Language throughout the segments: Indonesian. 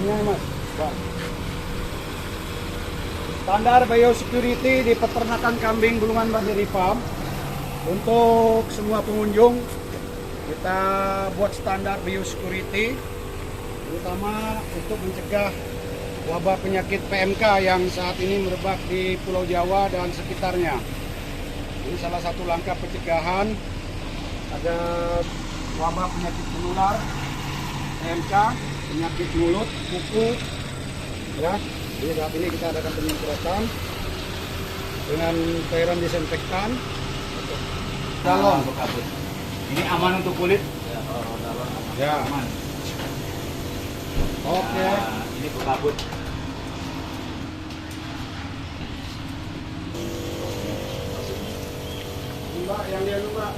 Barangnya mas. Bang. Standar biosecurity di peternakan kambing Bulungan Dairy Farm. Untuk semua pengunjung kita buat standar biosecurity, terutama untuk mencegah wabah penyakit PMK yang saat ini merebak di Pulau Jawa dan sekitarnya. Ini salah satu langkah pencegahan agar wabah penyakit menular PMK, penyakit mulut, kuku, ya. Jadi saat ini kita adakan penyemprotan dengan cairan disinfektan. Galon. Ini aman untuk kulit? Ya. Aman. Oke. Nah, ini berkabut. Mbak, yang dia lupa.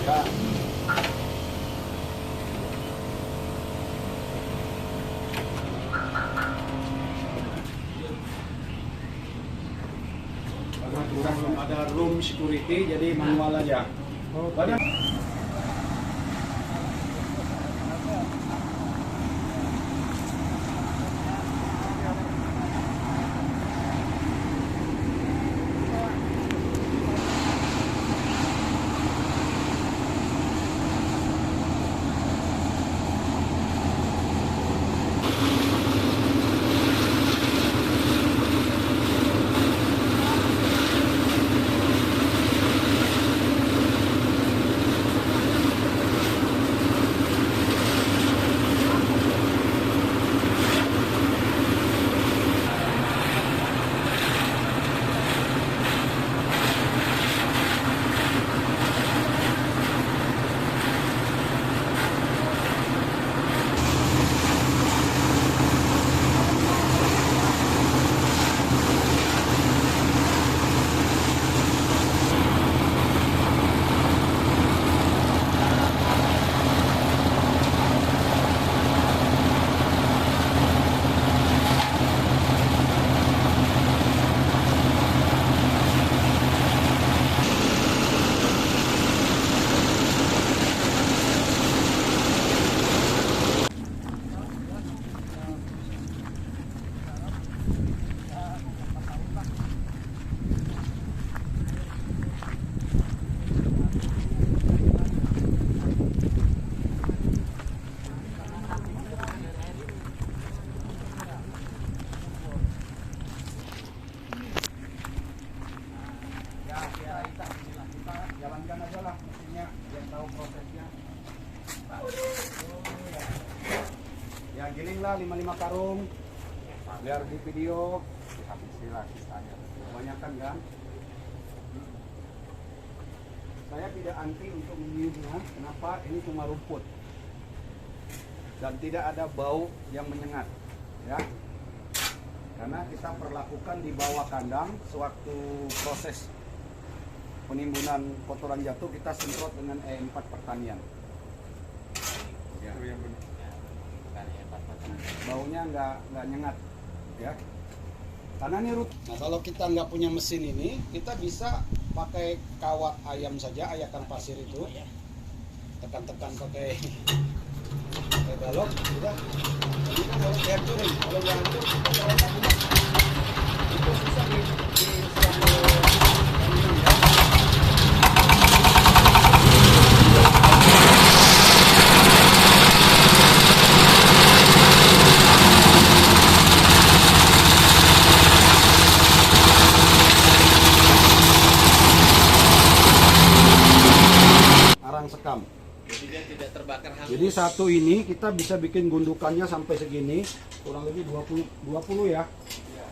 Ya. Karena kita belum ada room security, jadi manual aja. Banyak. Jalankan aja lah mesinnya, biar tahu prosesnya. Ya giling lah 55 karung, biar di video habisilah sisanya. Kebanyakan kan. Saya tidak anti untuk menyiumnya, kenapa? Ini cuma rumput dan tidak ada bau yang menyengat, ya. Karena kita perlakukan di bawah kandang sewaktu proses penimbunan kotoran jatuh, kita semprot dengan E4 pertanian. Ya. Baunya nggak nyengat, ya. Karena ini Nah, kalau kita nggak punya mesin ini, kita bisa pakai kawat ayam saja, ayakan pasir itu, tekan-tekan pakai balok, sudah. Ini kan harus dihancurin. Kalau nggak hancur, kotorannya itu susah di sekam. Jadi dia tidak terbakar hangus. Jadi satu ini kita bisa bikin gundukannya sampai segini, kurang lebih 20 ya.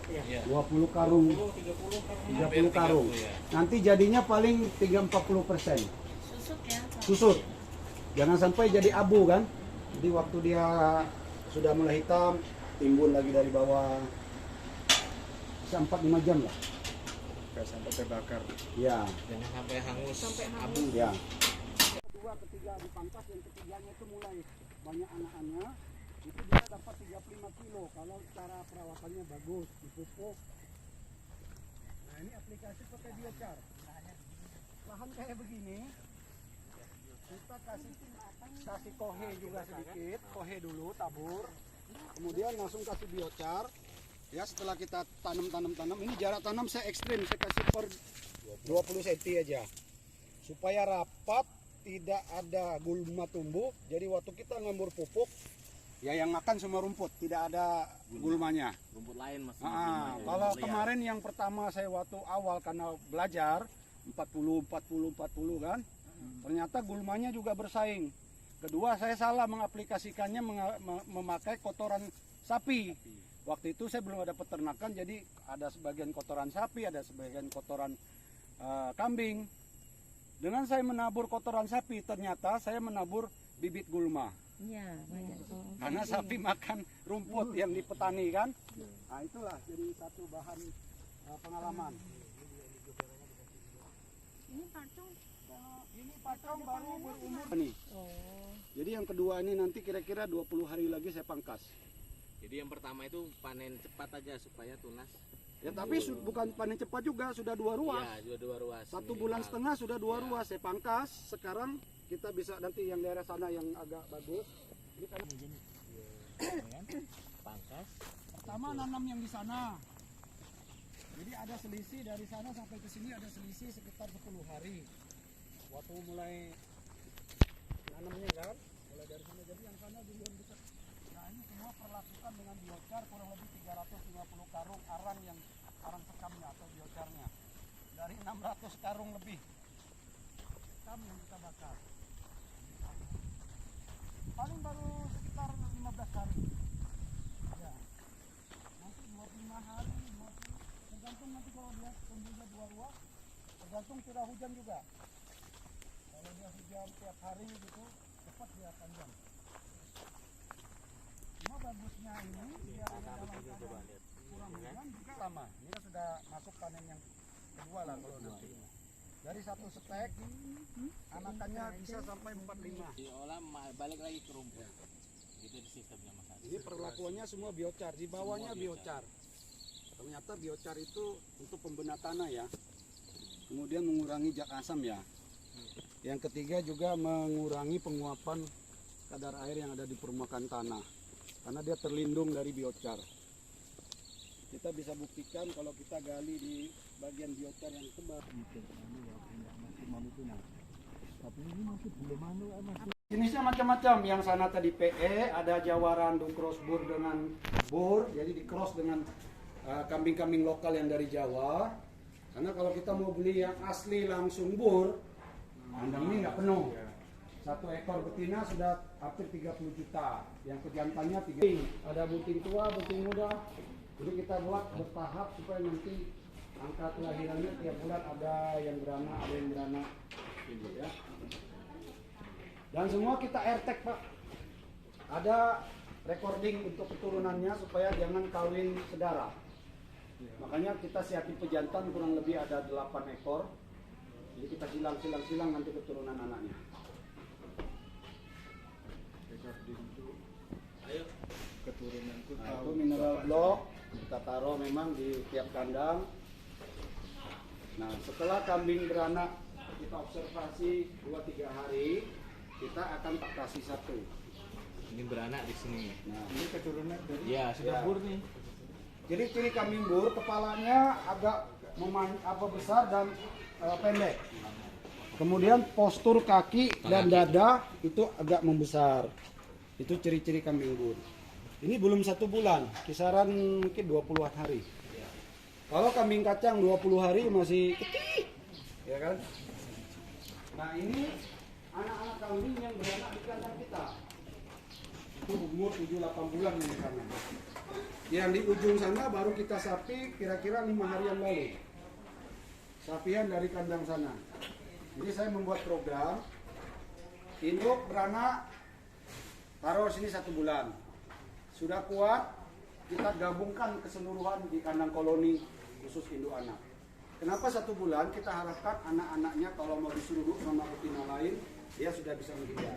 Iya. 20 karung. 30 karung. Nanti jadinya paling 30-40%. Susut ya. Susut. Jangan sampai jadi abu kan. Jadi waktu dia sudah mulai hitam, timbun lagi dari bawah. Bisa 4-5 jam lah. Sampai terbakar. Ya. Jangan sampai hangus. Abu ya. Kedua, ketiga dipangkas, yang ketiganya itu mulai banyak anak-anaknya, itu bisa dapat 35 kilo kalau cara perawatannya bagus, dipupuk. Nah ini aplikasi pakai biochar. Lahan kayak begini, kita kasih kohe juga sedikit, kohe dulu tabur. Kemudian langsung kasih biochar. Ya, setelah kita tanam, ini jarak tanam saya ekstrim, saya kasih per 20 cm aja. Supaya rapat, tidak ada gulma tumbuh. Jadi waktu kita ngambur pupuk, ya yang makan semua rumput, tidak ada gulmanya. Rumput lain mas. Kalau kemarin yang pertama saya waktu awal karena belajar 40 kan, ternyata gulmanya juga bersaing. Kedua, saya salah mengaplikasikannya memakai kotoran sapi. Waktu itu saya belum ada peternakan, jadi ada sebagian kotoran sapi, ada sebagian kotoran kambing. Dengan saya menabur kotoran sapi, ternyata saya menabur bibit gulma. Iya, banyak. Karena sapi makan rumput yang di petani kan. Nah itulah jadi satu bahan pengalaman. Ini pacong baru berumur nih. Jadi yang kedua ini nanti kira-kira 20 hari lagi saya pangkas. Jadi yang pertama itu panen cepat aja supaya tunas. Ya tapi bukan panen cepat juga, sudah 2 ruas. Iya, sudah 2 ruas. 1 bulan setengah sudah 2 ruas saya pangkas. Sekarang kita bisa nanti yang daerah sana yang agak bagus. Ini karena Pangkas. pertama nanam yang di sana. Jadi ada selisih dari sana sampai ke sini, ada selisih sekitar 10 hari. Waktu mulai nanamnya kan, mulai dari sana, jadi yang sana belum bisa. Nah ini semua perlakukan dengan biochar kurang lebih 350 karung arang sekamnya atau biocharnya. Dari 600 karung lebih sekam yang kita bakar. Paling baru sekitar 15 hari. Ya. Nanti 25 hari, 50, tergantung nanti kalau dia tumbuhnya 2 ruas, tergantung curah hujan juga. Kalau dia hujan tiap hari gitu, cepat dia panjang. Cuma bagusnya ini dia ada dalam keadaan kurang hujan juga lama. Ini kan sudah masuk panen yang kedua lah kalau nanti. Dari 1 stek, anakannya bisa sampai 45. Diolah balik lagi ke rumput. Itu sistemnya mas. Ini perlakuannya semua biochar, di bawahnya biochar. Ternyata biochar itu untuk pembenak tanah ya. Kemudian mengurangi zat asam ya. Yang ketiga juga mengurangi penguapan kadar air yang ada di permukaan tanah. Karena dia terlindung dari biochar. Kita bisa buktikan kalau kita gali di bagian biochar yang tebal. Jenisnya macam-macam. Yang sana tadi PE, ada Jawarandu cross bur dengan bur, jadi di cross dengan kambing-kambing lokal yang dari Jawa. Karena kalau kita mau beli yang asli langsung bur, kandang ini nggak penuh. 1 ekor betina sudah hampir 30 juta. Yang pejantannya 3. Ada buting tua, buting muda. Jadi kita buat bertahap supaya nanti angka kelahirannya tiap bulan ada yang beranak, ada yang beranak. Ya. Dan semua kita airtag Pak. Ada recording untuk keturunannya supaya jangan kawin sedara. Makanya kita siapin pejantan kurang lebih ada 8 ekor. Jadi kita silang nanti keturunan anaknya. Recording itu Ayo. keturunan itu Nah, itu mineral block kita taruh memang di tiap kandang. Nah setelah kambing beranak kita observasi 2-3 hari, kita akan kasih 1. Ini beranak di sini. Nah, ini keturunan dari Ya, sudah Ya. bur nih. jadi ciri kambing bur kepalanya agak besar dan pendek. Kemudian postur kaki dan dada itu agak membesar. Itu ciri-ciri kambing bur. Ini belum 1 bulan, kisaran mungkin 20-an hari. Kalau kambing kacang 20 hari masih kecil, ya kan? Nah ini anak-anak kambing yang beranak di kandang kita. Itu umur 7-8 bulan ini sana. Yang di ujung sana baru kita sapi kira-kira 5 hari yang lalu. Sapian dari kandang sana. Jadi saya membuat program induk beranak taruh sini 1 bulan. Sudah kuat kita gabungkan keseluruhan di kandang koloni khusus induk anak. Kenapa 1 bulan? Kita harapkan anak-anaknya kalau mau disuruh sama betina lain dia sudah bisa menghindar.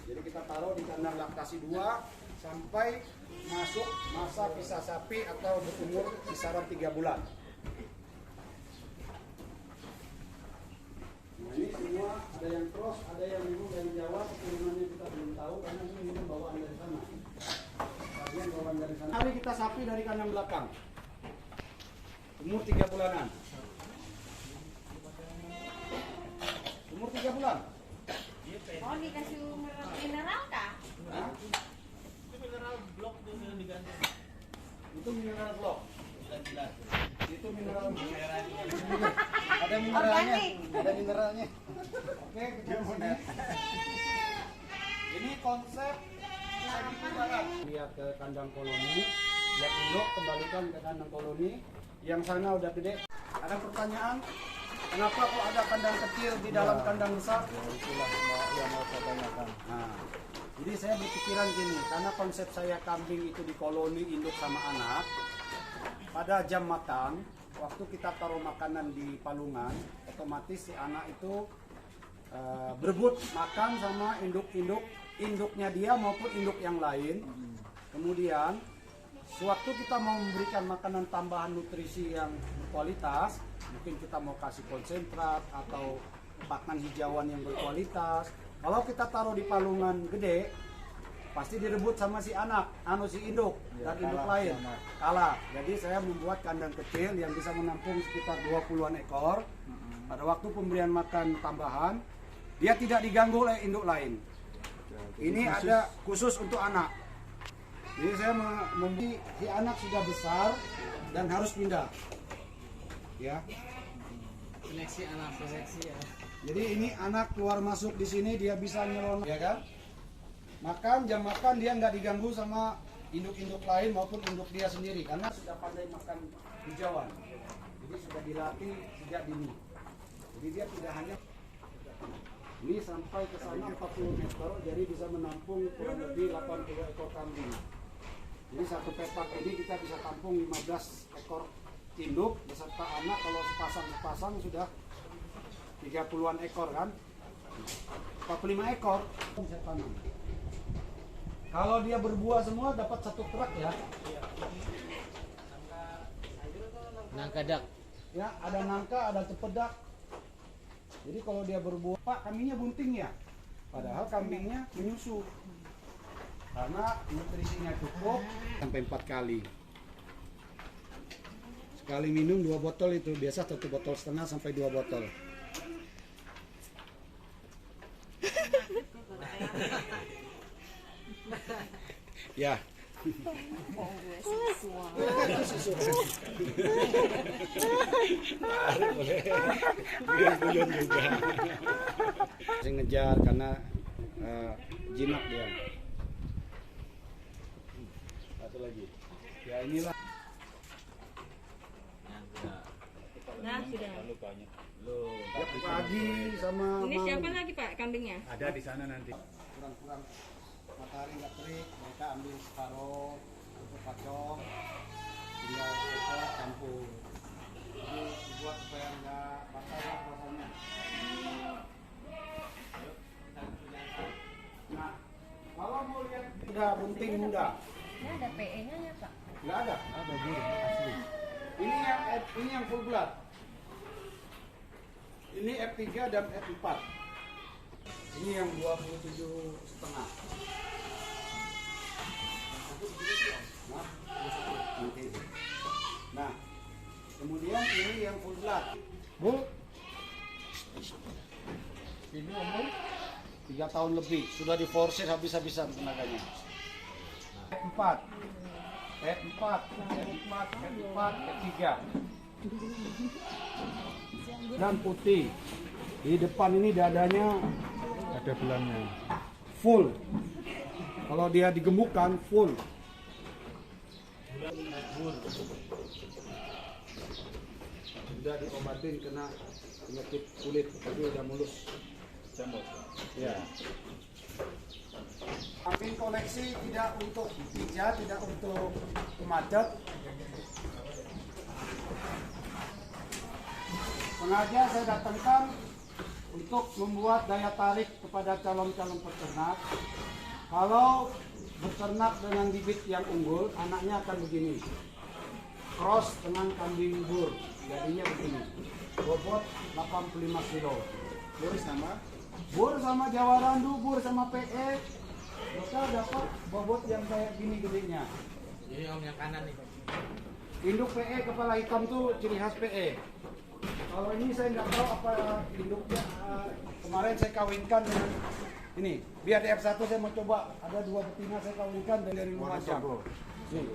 Jadi kita taruh di kandang laktasi 2 sampai masuk masa pisah sapi atau berumur kisaran 3 bulan. Nah, ini semua ada yang cross, ada yang memang dari Jawa, keturunannya kita belum tahu karena ini memang bawaan dari sana. Hari kita sapi dari kandang belakang. Umur 3 bulanan. Umur 3 bulan. Oh, dikasih mineral kah? Hah? Itu mineral blok tuh yang diganti. Itu mineral blok. Itu mineral Ada mineralnya. Organik. Ada mineralnya. Oke, kita mulai. Ini konsep lihat ke kandang koloni, lihat induk, kembalikan ke kandang koloni. Yang sana udah gede. Ada pertanyaan? Kenapa kok ada kandang kecil di dalam kandang besar? Itulah yang mau saya tanyakan. Nah, jadi saya berpikiran gini, karena konsep saya kambing itu di koloni induk sama anak. Pada jam makan, waktu kita taruh makanan di palungan, otomatis si anak itu berebut makan sama induknya dia maupun induk yang lain. Kemudian, sewaktu kita mau memberikan makanan tambahan nutrisi yang berkualitas, mungkin kita mau kasih konsentrat atau pakan hijauan yang berkualitas. Kalau kita taruh di palungan gede, pasti direbut sama si anak, si induk Ya, dan induk kalah lain. si anak. Kalah. Jadi saya membuat kandang kecil yang bisa menampung sekitar 20-an ekor. Pada waktu pemberian makan tambahan, dia tidak diganggu oleh induk lain. Ini ada khusus untuk anak. Jadi saya membeli si anak sudah besar dan harus pindah. Ya. Seleksi anak, seleksi ya. Jadi ini anak keluar masuk di sini dia bisa nyelonong, ya kan? Makan jam makan dia nggak diganggu sama induk-induk lain maupun induk dia sendiri karena sudah pandai makan hijauan. Jadi sudah dilatih sejak dini. Jadi dia tidak hanya ini sampai ke sana 40 meter, jadi bisa menampung kurang lebih 80 ekor kambing. Jadi satu petak ini kita bisa tampung 15 ekor induk beserta anak. Kalau sepasang sudah 30-an ekor kan, 45 ekor bisa tanam. Kalau dia berbuah semua dapat satu truk ya. Nangka dak. Ya, ada nangka, ada cepedak. Jadi kalau dia berbuah, Pak, kambingnya bunting ya. Padahal kambingnya menyusu. Karena nutrisinya cukup sampai 4 kali. Sekali minum 2 botol itu, biasa 1,5 botol sampai 2 botol. Ya. Guyon juga. Saya ngejar karena jinak dia. Satu lagi. Ya inilah. Nah, sudah. Ya, pagi sama Ini malam. siapa lagi Pak kambingnya? Ada di sana nanti. Kurang-kurang matahari nggak terik, mereka ambil separuh untuk pacong, tinggal kita campur. Jadi dibuat supaya nggak basah rasanya. Nah, kalau mau lihat udah bunting muda, Ini ada PE-nya ya Pak? nggak ada. Ada burung asli. Ini yang full blood. Ini F3 dan F4. Ini yang 27,5. Nah, kemudian ini yang full blood. Bu, ini umur 3 tahun lebih, sudah diforsir habis-habisan tenaganya. F4, F4, F4, F4, F3. Dan putih. Di depan ini dadanya Ada bulannya. full. Kalau dia digemukkan full. Sudah diobatin kena penyakit kulit, tapi udah mulus. Ya. Kambing koleksi tidak untuk pijat, tidak untuk pemacet. Sengaja saya datangkan untuk membuat daya tarik kepada calon-calon peternak. Kalau beternak dengan bibit yang unggul, anaknya akan begini. Cross dengan kambing bur, jadinya begini. Bobot 85 kilo. Bur sama Jawa Randu, bur sama PE, maka dapat bobot yang kayak gini gedenya. Ini om yang kanan nih. Induk PE kepala hitam tuh ciri khas PE. Kalau ini saya nggak tahu apa induknya. Kemarin saya kawinkan dengan ini. Biar di F1 saya mau coba. Ada 2 betina saya kawinkan dari Lumajang. Nih,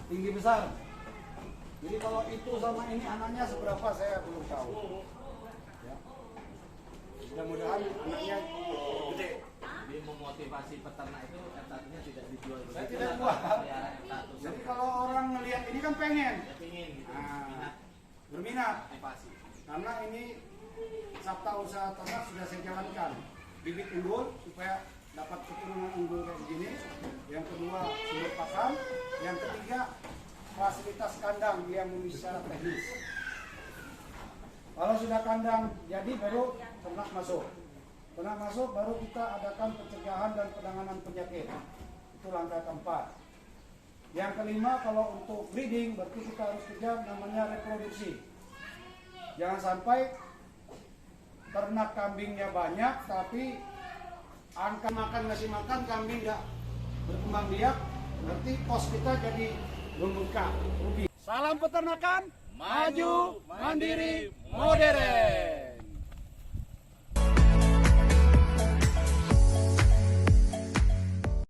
tinggi besar. Jadi kalau itu sama ini anaknya seberapa saya belum tahu. Ya. Mudah-mudahan anaknya gede. Jadi memotivasi peternak itu F1-nya tidak dijual begitu. Saya tidak buat. Pelihara F1. Jadi kalau orang ngelihat ini kan pengen. Dia pingin gitu. Nah, berminat. Motivasi. Karena ini sabta usaha ternak sudah saya jalankan. Bibit unggul supaya dapat keturunan unggul kayak begini. Yang kedua sumber pakan. Yang ketiga fasilitas kandang yang memenuhi syarat teknis. Kalau sudah kandang jadi baru ternak masuk. Ternak masuk baru kita adakan pencegahan dan penanganan penyakit. Itu langkah keempat. Yang kelima kalau untuk breeding berarti kita harus kejar namanya reproduksi. Jangan sampai ternak kambingnya banyak tapi angka ngasih makan kambing nggak berkembang biak, berarti kos kita jadi membengkak, rugi. Salam peternakan, maju, mandiri, modern.